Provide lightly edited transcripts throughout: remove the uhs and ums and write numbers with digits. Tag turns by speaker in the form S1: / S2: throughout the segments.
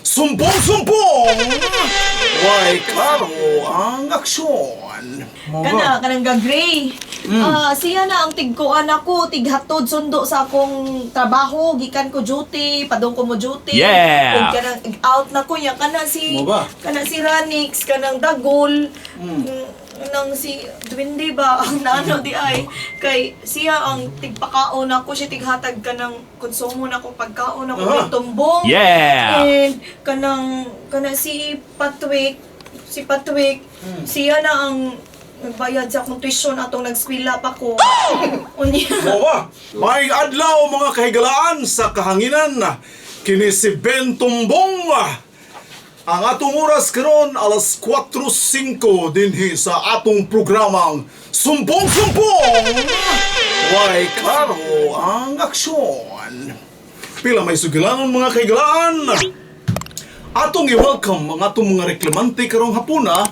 S1: Sumbong-sumbong! Why, klaro ang aksyon.
S2: Kanang gagray. Siya na ang tigkuan ako, tighatod sundo sa akong trabaho, gikan ko duty, padong ko mo duty.
S3: Yeah!
S2: Ug kanang out na ko ya kana si
S1: Mo ba?
S2: Ranix, kanang Dagol. Nang si Dwindi ba ang naano di ay kay siya ang tigpakaon ako, siya tighatag kanang konsumo na ko pagkaon ako ng tumbong.
S3: Yeah!
S2: And kanang si Patwick, siya na ang nagbayad sa akong tuition atong nag-eskwela pa ko. Unya.
S1: Moba, may adlaw mga kahigalaan sa kahanginan. Kini si Ben Tumbong. Ang atong oras karon alas 4:05 dinhi sa atong programang Sumbong-sumbong! Why, klaro ang aksyon. Pila may sugilanon mga kahigalaan. Atong i-welcome ang atong mga reklamante karong hapuna.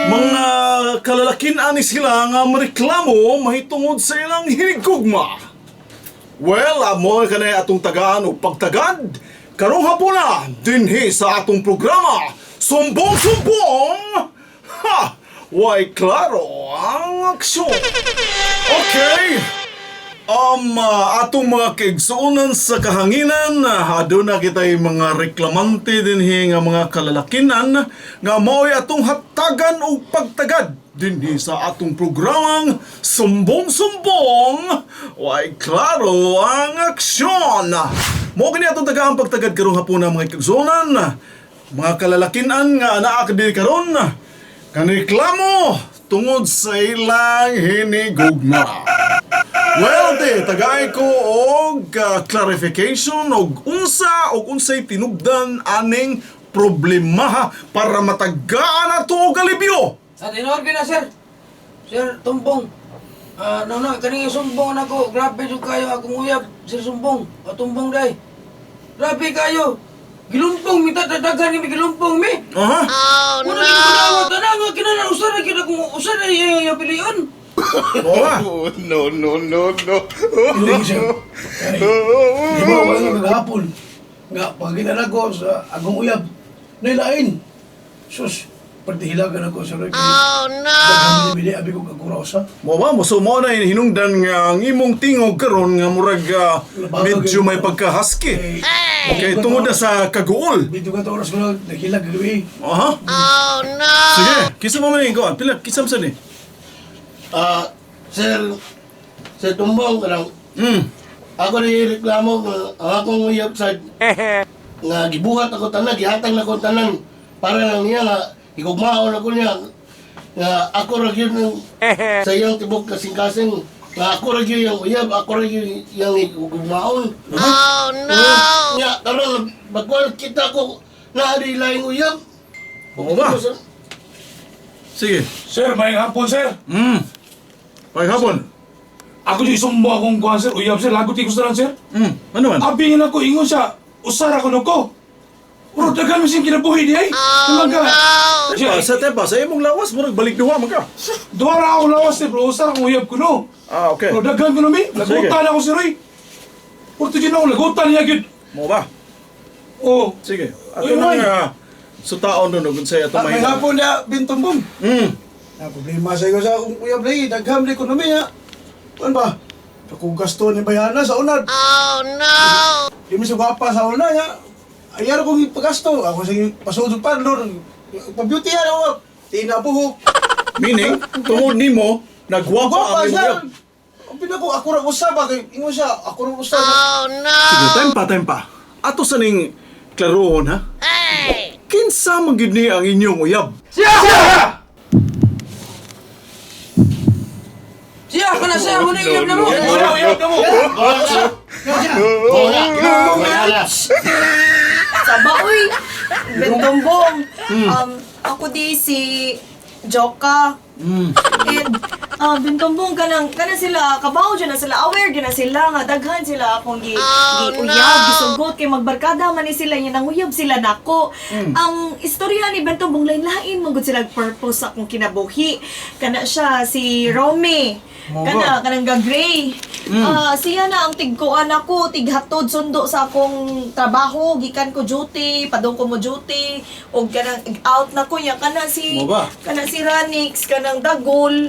S1: Mga kalalakin ani sila nga mareklamo mahitungod sa ilang hinigugma. Well, amo kanay atong tagaan o pagtagad karong hapuna dinhi sa atong programa Sumbong-sumbong! Ha! Why, klaro ang aksyon. Okay. Atong mga kaigsuonan sa kahanginan, aduna kitay mga reklamante dinhi nga mga kalalakinan nga mao'y atong hatagan o pagtagad dinhi sa atong programang Sumbong-sumbong. Why, klaro ang aksyon. Mao kini atong tagaang pagtagad karong hapuna mga kaigsuonan, mga kalalakinan nga anaa kadiri karon kanreklamo tungod sa ilang hinigugma. Well, tagay ko og clarification og unsay tinubdan aning problema para matagaan ato og alibyo.
S4: Sa tinorbi na, sir. Sir Tumbong. Kaning sumbong na ko. Grabe yung kayo akong uyab, Sir Sumbong. O Tumbong day. Grabe kayo. Gilumpong mi, tatadagan ni gilumpong mi.
S1: Aha.
S4: Oh, no! Tanang, kinanan, usar na kina kung usar na yung piliyon.
S1: Oo.
S3: No.
S5: Hindi siya. Di ba wala nga kagahapon? Nga, pag ginala ko sa agong uyab, nailain. Sus, partihilagan ako sa rin. Oh, no! Dagang bili abi ko kagurausa.
S1: Mo ba mo mo na hinungdan nga ang imong tingog karon nga murag medyo may pagka-husky. Okay, tungod na sa kaguol.
S5: Dito ka oras ko na naghilag gabi.
S1: Aha. Oh no. Sige, kisa mo man ko. Pila kisam sa ni.
S6: Sir Tumbong, kanang ako reklamo nga ang akong uyab sa nga gibuhat ako tanan, gihatag na ko tanan para lang niya nga igugmaon ako niya nga ako ra gyud ng sa iyang tibok kasing-kasing nga ako ra gyud yung uyab, ako ra gyud yung igugmaon. Oh no. Nga karon bagwal kita ko na laing uyab.
S1: Oo ba? Sige.
S7: Sir, may hapon, sir.
S1: Pag hapon.
S7: Ako di sumbo akong kuhan, sir. Uyab, sir. Lagot ko sa sir.
S1: Ano man?
S7: Abingin ako, ingon siya. Usara ko ko. Pero dagan mo siyang kinabuhi di ay. Naman ka.
S1: Sa tepa, sa imong lawas murag balik duha man ka.
S7: Duha ra akong lawas, sir. Pero usara akong uyab ko, no.
S1: Okay.
S7: Pero dagan ko na, mi. Lagutan ako, sir, ay. Pero tigin ako, lagutan niya, gid.
S1: Mo ba?
S7: Oo.
S1: Sige. Ato
S7: Uy,
S1: na
S7: May.
S1: nga. Sutaon doon kung sa'yo ito
S5: May hapon na, Bintumbong. Na problema sa iyo sa akong uyab na dagham na ekonomi ha. Ano ba? Kung gasto ni bayana sa unad. Oh no! Di mo siya gwapa sa una ya. Ayar kong ipagasto. Ako sa pasod pa doon. Pa-beauty ako. Tina buhok.
S1: Meaning, tungod nimo, nagwapa
S5: Gwapa
S1: ang
S5: siya.
S1: uyab.
S5: Ang pinako ako ra usab kay ingon siya. Ako ra usab.
S1: Sige, time pa. Ato sa ning klarohon, ha? Hey! Kinsa man gid ni ang inyong uyab?
S4: Siya ka na, sir. Muna uyab na mo.
S7: Uyab na mo.
S2: Saba, uy! Bentombong! Ako di si Joka. And Bentombong kanang sila, kabaw dyan na sila, aware dyan na sila nga, daghan sila akong uyab, gisugot, kay magbarkada man ni sila, yan ang uyab sila nako. Ang istorya ni Bentombong, lain-lain, magod sila purpose akong kinabuhi. Kana siya, si Romy. kanang ga-gray. Siya na ang tigkuan ako, tighatod sundo sa akong trabaho, gikan ko duty, padong ko mo duty, o kanang out na ko niya, kana si
S1: Mo ba?
S2: Ranix, kanang Dagol,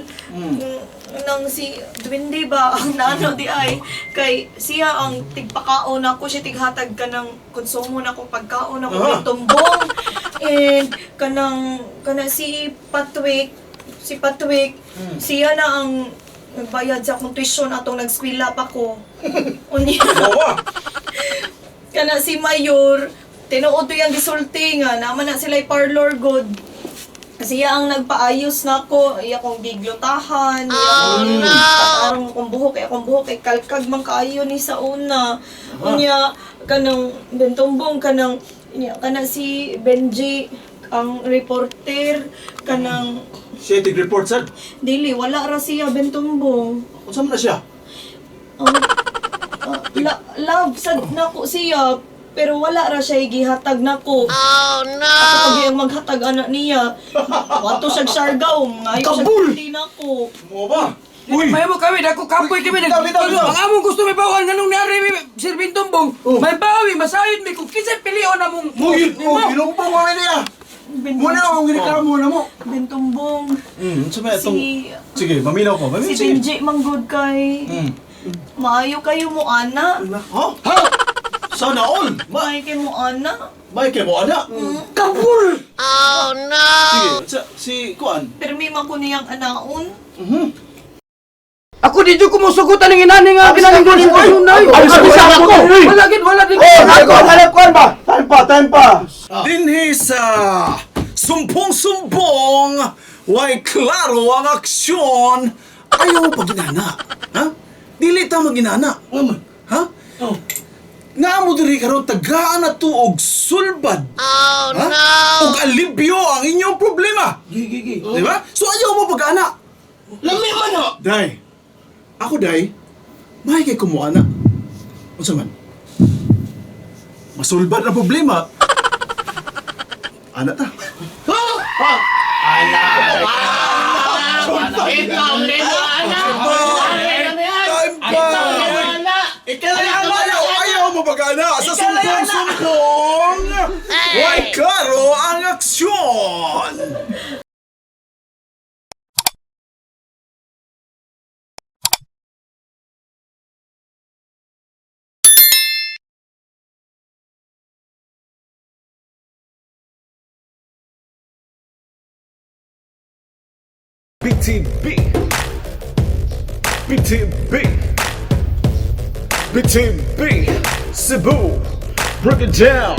S2: nang si Dwindi ba, ang naano di ay, kay siya ang tigpakaon ako, siya tighatag kanang konsumo na kong pagkaon ako,
S1: Ah.
S2: tumbong, and kanang si Patwick, siya na ang nagbayad sa akong tuition atong nag-skwela pa ko. Unya.
S1: Mo ba?
S2: Kana si Mayor, tinuod to yung gisulti nga, naman na sila parlor good. Kasi iya ang nagpaayos na ko, iya kong giglutahan, iya kong patarong akong buhok, iya akong buhok, kay kalkag man kaayo ni sa una. Unya, kanang Bentombong, kanang si Benji, ang reporter, kanang
S1: Siya tig-report, sir.
S2: dili, wala ra siya Bentombong.
S1: Kung saan na siya?
S2: Love sad nako siya, pero wala ra siya gihatag nako. Oh no. Ako yung maghatag anak niya. Wato siya Siargao, ngayon
S1: Kabul!
S2: siya nako.
S1: Mo ba?
S4: May mo kami, dako kapoy kami.
S5: Bitaw.
S4: Ang among gusto may bawal, ganun nari, Sir Bintombong. May bawi, masayod may kung kinsa pilion na mong...
S5: Gilumpong kami niya. Muna akong giniklamo na mo.
S2: Bentombong.
S1: Sabi itong...
S2: Si
S1: Sige, maminaw ko.
S2: si
S1: Sige.
S2: Benji manggod kay. Maayo kayo mo ana.
S1: Ha? Ha? Sana all!
S2: Maayo kayo mo ana.
S1: May kay mo, ana?
S5: Kabul!
S1: Sige, si Kuan.
S2: Permi man ko niyang anaon.
S4: Ako di ko musugutan ng inani nga pinanggol ko ayun na. Wala din.
S5: Kuan ba? Time pa.
S1: Dinhi sa sumpong-sumpong, way klaro ang aksyon. Ayaw mo paginana. Ha? Dili ta maginana. Ha? Nga mo diri karon tagaan na tuog sulbad. Oh ha? No! Ug alibyo ang inyong problema.
S6: Gigi.
S1: Di ba? So ayaw mo pag-ana.
S6: Lami man ho.
S1: Day. Ako day. May kay kumuana. Unsa man? Masulbad na problema. Ana ta.
S6: Ikaw nito, anak.
S1: Ayaw mo pag-ana sa sumpong-sumpong. Way klaro ang aksyon. BTB Cebu, break it down.